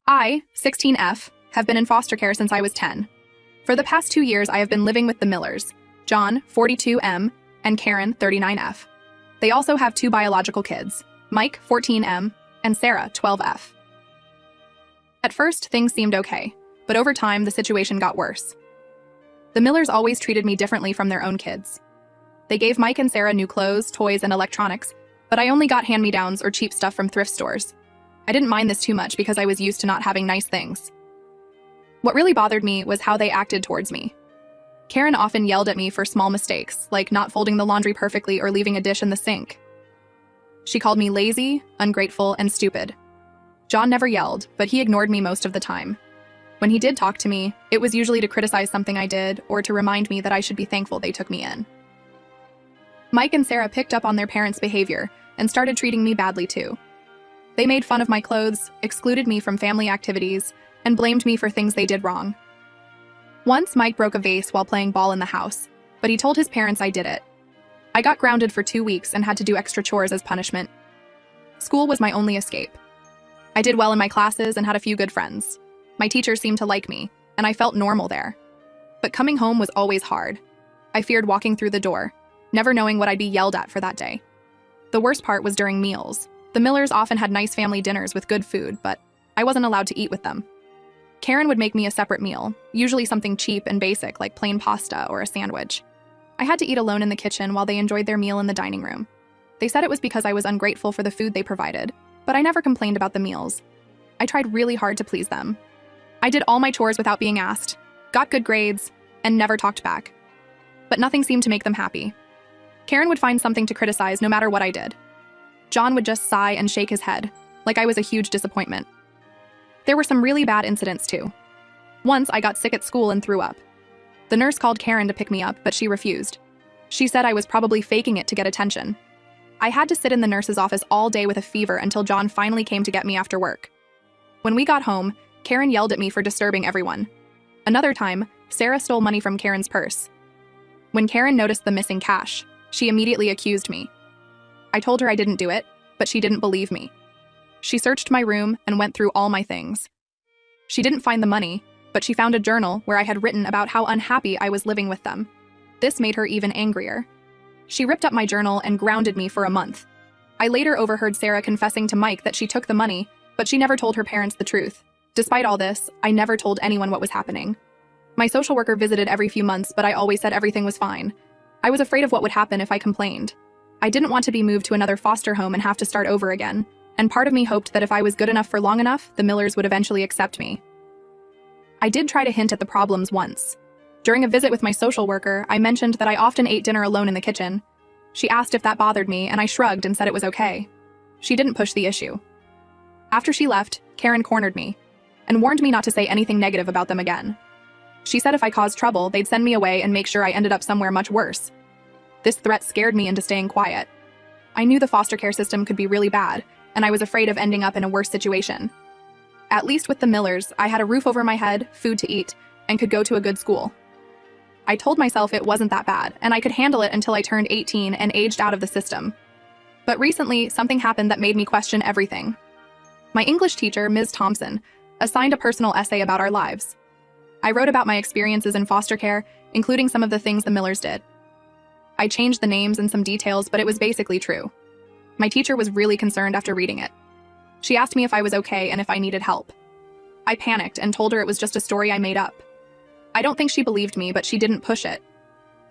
I, 16F, have been in foster care since I was 10. For the past 2 years, I have been living with the Millers, John, 42M, and Karen, 39F. They also have 2 biological kids, Mike, 14M, and Sarah, 12F. At first, things seemed okay, but over time, the situation got worse. The Millers always treated me differently from their own kids. They gave Mike and Sarah new clothes, toys, and electronics, but I only got hand-me-downs or cheap stuff from thrift stores. I didn't mind this too much because I was used to not having nice things. What really bothered me was how they acted towards me. Karen often yelled at me for small mistakes, like not folding the laundry perfectly or leaving a dish in the sink. She called me lazy, ungrateful, and stupid. John never yelled, but he ignored me most of the time. When he did talk to me, it was usually to criticize something I did or to remind me that I should be thankful they took me in. Mike and Sarah picked up on their parents' behavior and started treating me badly too. They made fun of my clothes, excluded me from family activities, and blamed me for things they did wrong. Once, Mike broke a vase while playing ball in the house, but he told his parents I did it. I got grounded for 2 weeks and had to do extra chores as punishment. School was my only escape. I did well in my classes and had a few good friends. My teachers seemed to like me, and I felt normal there. But coming home was always hard. I feared walking through the door, never knowing what I'd be yelled at for that day. The worst part was during meals. The Millers often had nice family dinners with good food, but I wasn't allowed to eat with them. Karen would make me a separate meal, usually something cheap and basic like plain pasta or a sandwich. I had to eat alone in the kitchen while they enjoyed their meal in the dining room. They said it was because I was ungrateful for the food they provided, but I never complained about the meals. I tried really hard to please them. I did all my chores without being asked, got good grades, and never talked back. But nothing seemed to make them happy. Karen would find something to criticize no matter what I did. John would just sigh and shake his head, like I was a huge disappointment. There were some really bad incidents too. Once, I got sick at school and threw up. The nurse called Karen to pick me up, but she refused. She said I was probably faking it to get attention. I had to sit in the nurse's office all day with a fever until John finally came to get me after work. When we got home, Karen yelled at me for disturbing everyone. Another time, Sarah stole money from Karen's purse. When Karen noticed the missing cash, she immediately accused me. I told her I didn't do it, but she didn't believe me. She searched my room and went through all my things. She didn't find the money, but she found a journal where I had written about how unhappy I was living with them. This made her even angrier. She ripped up my journal and grounded me for a month. I later overheard Sarah confessing to Mike that she took the money, but she never told her parents the truth. Despite all this, I never told anyone what was happening. My social worker visited every few months, but I always said everything was fine. I was afraid of what would happen if I complained. I didn't want to be moved to another foster home and have to start over again, and part of me hoped that if I was good enough for long enough, the Millers would eventually accept me. I did try to hint at the problems once. During a visit with my social worker, I mentioned that I often ate dinner alone in the kitchen. She asked if that bothered me, and I shrugged and said it was okay. She didn't push the issue. After she left, Karen cornered me and warned me not to say anything negative about them again. She said if I caused trouble, they'd send me away and make sure I ended up somewhere much worse. This threat scared me into staying quiet. I knew the foster care system could be really bad, and I was afraid of ending up in a worse situation. At least with the Millers, I had a roof over my head, food to eat, and could go to a good school. I told myself it wasn't that bad, and I could handle it until I turned 18 and aged out of the system. But recently, something happened that made me question everything. My English teacher, Ms. Thompson, assigned a personal essay about our lives. I wrote about my experiences in foster care, including some of the things the Millers did. I changed the names and some details, but it was basically true. My teacher was really concerned after reading it. She asked me if I was okay and if I needed help. I panicked and told her it was just a story I made up. I don't think she believed me, but she didn't push it.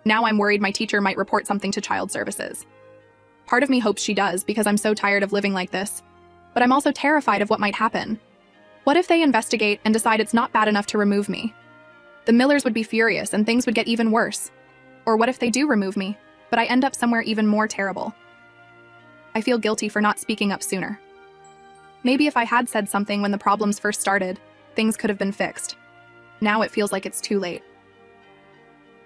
Now I'm worried my teacher might report something to child services. Part of me hopes she does because I'm so tired of living like this, but I'm also terrified of what might happen. What if they investigate and decide it's not bad enough to remove me? The Millers would be furious and things would get even worse. Or what if they do remove me, but I end up somewhere even more terrible? I feel guilty for not speaking up sooner. Maybe if I had said something when the problems first started, things could have been fixed. Now it feels like it's too late.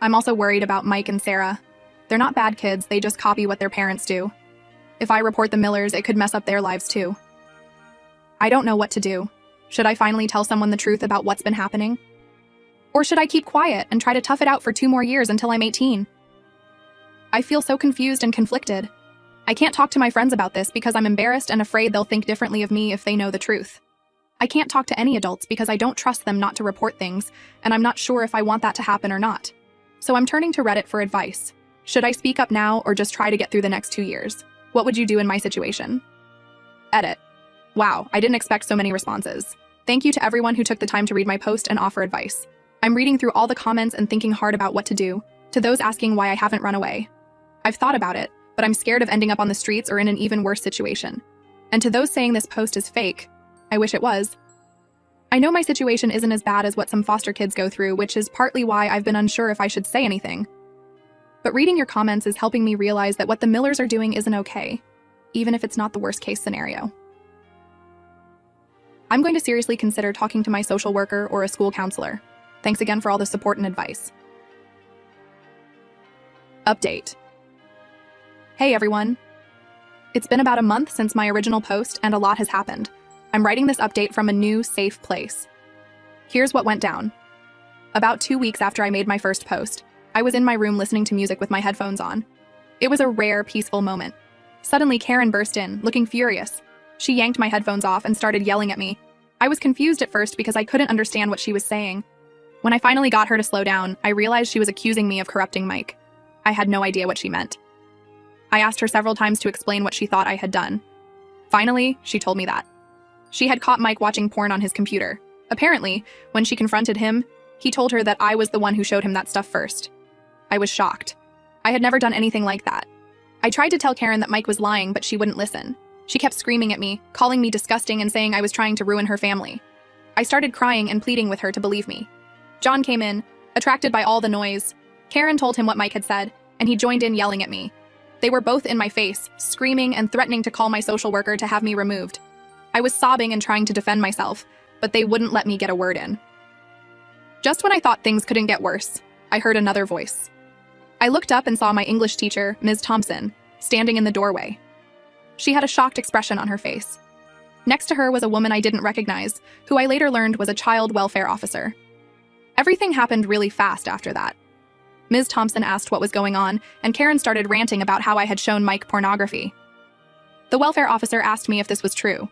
I'm also worried about Mike and Sarah. They're not bad kids, they just copy what their parents do. If I report the Millers, it could mess up their lives too. I don't know what to do. Should I finally tell someone the truth about what's been happening? Or should I keep quiet and try to tough it out for 2 more years until I'm 18? I feel so confused and conflicted. I can't talk to my friends about this because I'm embarrassed and afraid they'll think differently of me if they know the truth. I can't talk to any adults because I don't trust them not to report things, and I'm not sure if I want that to happen or not. So I'm turning to Reddit for advice. Should I speak up now or just try to get through the next 2 years? What would you do in my situation? Edit. Wow, I didn't expect so many responses. Thank you to everyone who took the time to read my post and offer advice. I'm reading through all the comments and thinking hard about what to do. To those asking why I haven't run away, I've thought about it, but I'm scared of ending up on the streets or in an even worse situation. And to those saying this post is fake, I wish it was. I know my situation isn't as bad as what some foster kids go through, which is partly why I've been unsure if I should say anything. But reading your comments is helping me realize that what the Millers are doing isn't okay, even if it's not the worst case scenario. I'm going to seriously consider talking to my social worker or a school counselor. Thanks again for all the support and advice. Update. Hey everyone. It's been about a month since my original post and a lot has happened. I'm writing this update from a new, safe place. Here's what went down. About 2 weeks after I made my first post, I was in my room listening to music with my headphones on. It was a rare, peaceful moment. Suddenly, Karen burst in, looking furious. She yanked my headphones off and started yelling at me. I was confused at first because I couldn't understand what she was saying. When I finally got her to slow down, I realized she was accusing me of corrupting Mike. I had no idea what she meant. I asked her several times to explain what she thought I had done. Finally, she told me that she had caught Mike watching porn on his computer. Apparently, when she confronted him, he told her that I was the one who showed him that stuff first. I was shocked. I had never done anything like that. I tried to tell Karen that Mike was lying, but she wouldn't listen. She kept screaming at me, calling me disgusting and saying I was trying to ruin her family. I started crying and pleading with her to believe me. John came in, attracted by all the noise. Karen told him what Mike had said, and he joined in yelling at me. They were both in my face, screaming and threatening to call my social worker to have me removed. I was sobbing and trying to defend myself, but they wouldn't let me get a word in. Just when I thought things couldn't get worse, I heard another voice. I looked up and saw my English teacher, Ms. Thompson, standing in the doorway. She had a shocked expression on her face. Next to her was a woman I didn't recognize, who I later learned was a child welfare officer. Everything happened really fast after that. Ms. Thompson asked what was going on, and Karen started ranting about how I had shown Mike pornography. The welfare officer asked me if this was true.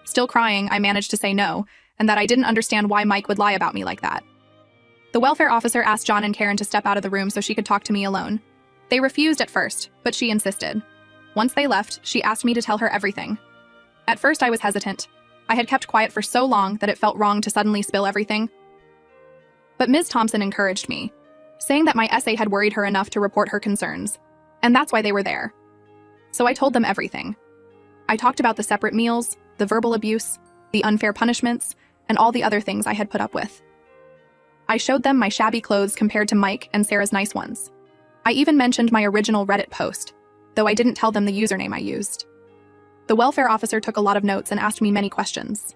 Still crying, I managed to say no, and that I didn't understand why Mike would lie about me like that. The welfare officer asked John and Karen to step out of the room so she could talk to me alone. They refused at first, but she insisted. Once they left, she asked me to tell her everything. At first, I was hesitant. I had kept quiet for so long that it felt wrong to suddenly spill everything. But Ms. Thompson encouraged me, saying that my essay had worried her enough to report her concerns, and that's why they were there. So I told them everything. I talked about the separate meals, the verbal abuse, the unfair punishments, and all the other things I had put up with. I showed them my shabby clothes compared to Mike and Sarah's nice ones. I even mentioned my original Reddit post, though I didn't tell them the username I used. The welfare officer took a lot of notes and asked me many questions.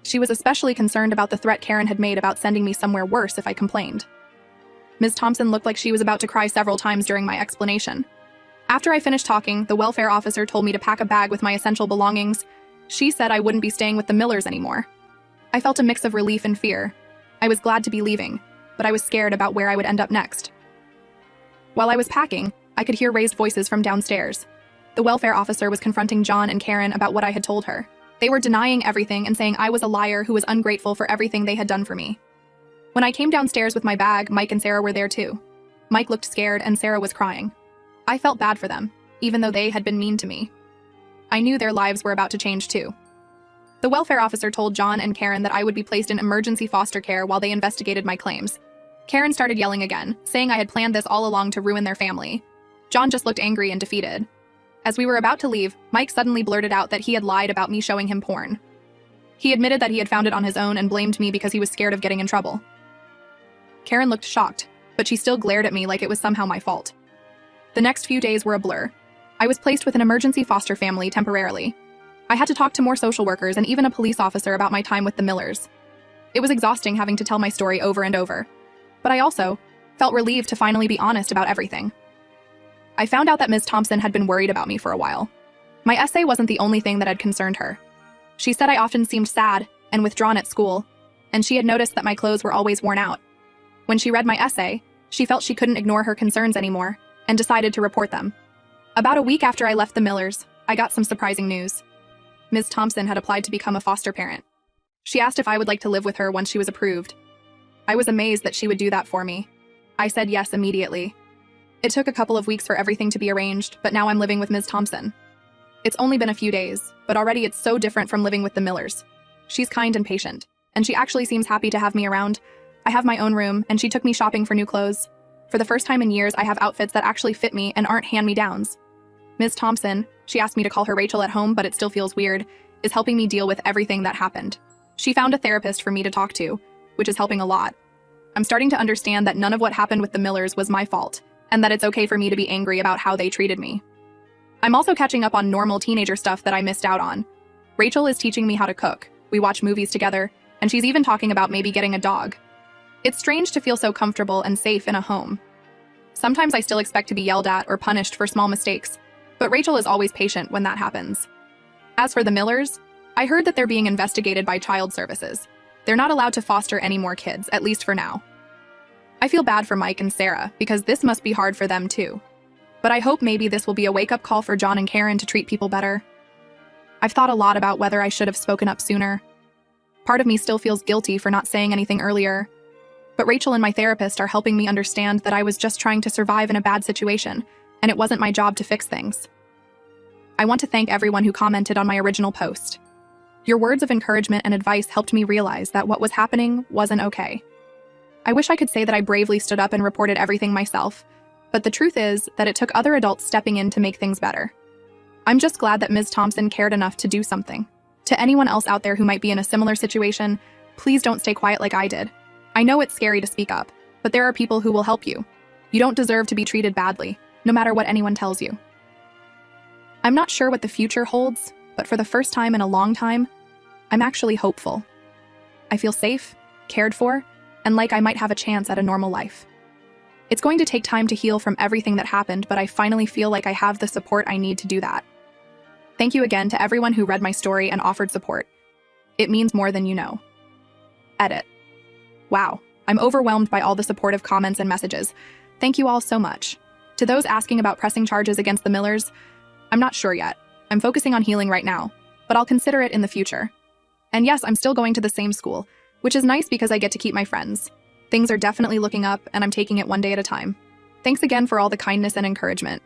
She was especially concerned about the threat Karen had made about sending me somewhere worse if I complained. Ms. Thompson looked like she was about to cry several times during my explanation. After I finished talking, the welfare officer told me to pack a bag with my essential belongings. She said I wouldn't be staying with the Millers anymore. I felt a mix of relief and fear. I was glad to be leaving, but I was scared about where I would end up next. While I was packing, I could hear raised voices from downstairs. The welfare officer was confronting John and Karen about what I had told her. They were denying everything and saying I was a liar who was ungrateful for everything they had done for me. When I came downstairs with my bag, Mike and Sarah were there too. Mike looked scared and Sarah was crying. I felt bad for them, even though they had been mean to me. I knew their lives were about to change too. The welfare officer told John and Karen that I would be placed in emergency foster care while they investigated my claims. Karen started yelling again, saying I had planned this all along to ruin their family. John just looked angry and defeated. As we were about to leave, Mike suddenly blurted out that he had lied about me showing him porn. He admitted that he had found it on his own and blamed me because he was scared of getting in trouble. Karen looked shocked, but she still glared at me like it was somehow my fault. The next few days were a blur. I was placed with an emergency foster family temporarily. I had to talk to more social workers and even a police officer about my time with the Millers. It was exhausting having to tell my story over and over. But I also felt relieved to finally be honest about everything. I found out that Ms. Thompson had been worried about me for a while. My essay wasn't the only thing that had concerned her. She said I often seemed sad and withdrawn at school, and she had noticed that my clothes were always worn out. When she read my essay, she felt she couldn't ignore her concerns anymore and decided to report them. About a week after I left the Millers, I got some surprising news. Ms. Thompson had applied to become a foster parent. She asked if I would like to live with her once she was approved. I was amazed that she would do that for me. I said yes immediately. It took a couple of weeks for everything to be arranged, but now I'm living with Ms. Thompson. It's only been a few days, but already it's so different from living with the Millers. She's kind and patient, and she actually seems happy to have me around. I have my own room, and she took me shopping for new clothes. For the first time in years, I have outfits that actually fit me and aren't hand-me-downs. Ms. Thompson, she asked me to call her Rachel at home, but it still feels weird, is helping me deal with everything that happened. She found a therapist for me to talk to, which is helping a lot. I'm starting to understand that none of what happened with the Millers was my fault, and that it's okay for me to be angry about how they treated me. I'm also catching up on normal teenager stuff that I missed out on. Rachel is teaching me how to cook, we watch movies together, and she's even talking about maybe getting a dog. It's strange to feel so comfortable and safe in a home. Sometimes I still expect to be yelled at or punished for small mistakes, but Rachel is always patient when that happens. As for the Millers, I heard that they're being investigated by Child Services. They're not allowed to foster any more kids, at least for now. I feel bad for Mike and Sarah, because this must be hard for them too. But I hope maybe this will be a wake-up call for John and Karen to treat people better. I've thought a lot about whether I should have spoken up sooner. Part of me still feels guilty for not saying anything earlier. But Rachel and my therapist are helping me understand that I was just trying to survive in a bad situation, and it wasn't my job to fix things. I want to thank everyone who commented on my original post. Your words of encouragement and advice helped me realize that what was happening wasn't okay. I wish I could say that I bravely stood up and reported everything myself, but the truth is that it took other adults stepping in to make things better. I'm just glad that Ms. Thompson cared enough to do something. To anyone else out there who might be in a similar situation, please don't stay quiet like I did. I know it's scary to speak up, but there are people who will help you. You don't deserve to be treated badly, no matter what anyone tells you. I'm not sure what the future holds, but for the first time in a long time, I'm actually hopeful. I feel safe, cared for, and like I might have a chance at a normal life. It's going to take time to heal from everything that happened, but I finally feel like I have the support I need to do that. Thank you again to everyone who read my story and offered support. It means more than you know. Edit. Wow, I'm overwhelmed by all the supportive comments and messages. Thank you all so much. To those asking about pressing charges against the Millers, I'm not sure yet. I'm focusing on healing right now, but I'll consider it in the future. And yes, I'm still going to the same school, which is nice because I get to keep my friends. Things are definitely looking up, and I'm taking it one day at a time. Thanks again for all the kindness and encouragement.